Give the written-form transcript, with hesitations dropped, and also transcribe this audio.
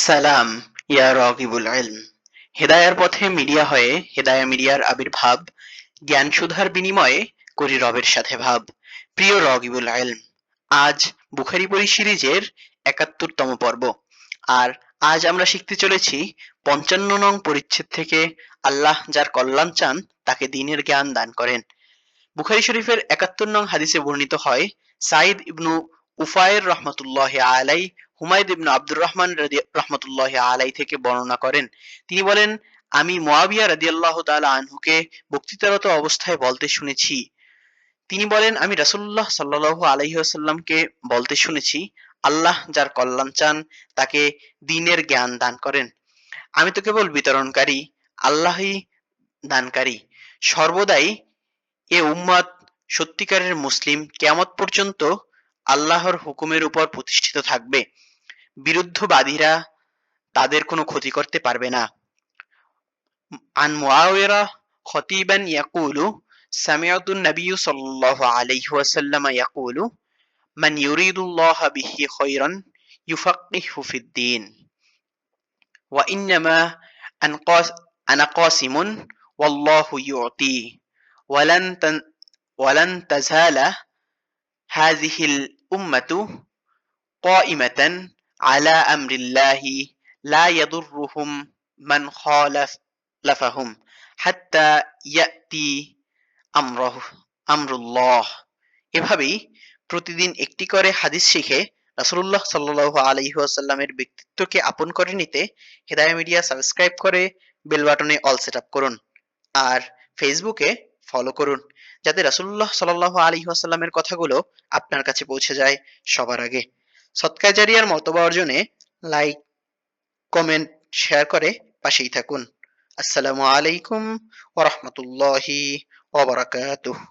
সালাম ইয়া রাগিবুল ইলম। হেদায়ার পথে মিডিয়া হয়ে হেদায়া মিডিয়ার আবির্ভাব, জ্ঞান সুধার বিনিময়ে করি রবের সাথে ভাব। প্রিয় রগিবুল ইলম, আজ বুখারী পড়ি সিরিজের ৭১তম পর্ব। আর আজ আমরা শিখতে চলেছি ৫৫ নং পরিচ্ছেদ থেকে, আল্লাহ যার কল্যাণ চান তাকে দ্বীনের জ্ঞান দান করেন। বুখারী শরীফের ৭১ নং হাদিসে বর্ণিত হয়, সাঈদ ইবনু উফায়ের রহমাতুল্লাহি আলাই হুমায়দ ইবনু আব্দুর রহমান রহমাতুল্লাহি আলাই থেকে বর্ণনা করেন। তিনি বলেন, আমি মুআবিয়া রাদিয়াল্লাহু তাআলা আনহুকে বক্তৃতারত অবস্থায় বলতে শুনেছি। তিনি বলেন, আমি রাসূলুল্লাহ সাল্লাল্লাহু আলাইহি ওয়াসাল্লামকে বলতে শুনেছি, আল্লাহ যার কল্যাণ চান তাকে দ্বীনের জ্ঞান দান করেন। আমি তো কেবল বিতরণকারী, আল্লাহই দানকারী। সর্বদাই এ উম্মত সত্যিকারের মুসলিম কিয়ামত পর্যন্ত আল্লাহর হুকুমের উপর প্রতিষ্ঠিত থাকবে। বিরুদ্ধবাদীরা তাদের কোনো ক্ষতি করতে পারবে না। আন মুআওয়ারা খতিবান ইয়াকুলু সামি'তু নবী সাল্লাল্লাহু আলাইহি ওয়াসাল্লাম ইয়াকুলু মান ইউরিদুল্লাহ বিহি খায়রান ইউফাক্কিহু ফিদ্দীন ওয়া ইন্নামা আনা কাসিমুন ওয়াল্লাহু ইউতি ওয়ালান ওয়ালান তাজালা হাযিহিল উম্মাতু কাইমাতান আলা আমরিল্লাহি লা ইয়াদুররুহুম মান খালাফাহুম হাত্তা ইয়াতি আমরুল্লাহ। এভাবেই প্রতিদিন একটি করে হাদিস শিখে রাসূলুল্লাহ সাল্লাল্লাহু আলাইহি ওয়াসাল্লামের ব্যক্তিত্বকে আপন করে নিতে হেদায়া মিডিয়া সাবস্ক্রাইব করে বেল বাটনে অল সেট আপ করুন। আর ফেসবুকে ফলো করুন, যাতে রাসূলুল্লাহ সাল্লাল্লাহু আলাইহি ওয়াসাল্লামের কথাগুলো আপনার কাছে পৌঁছে যায় সবার আগে। সদকা জারিয়ার মর্তবা অর্জনে লাইক, কমেন্ট, শেয়ার করে পাশেই থাকুন। আসসালামু আলাইকুম ওয়া রাহমাতুল্লাহি ওয়া বারাকাতুহু।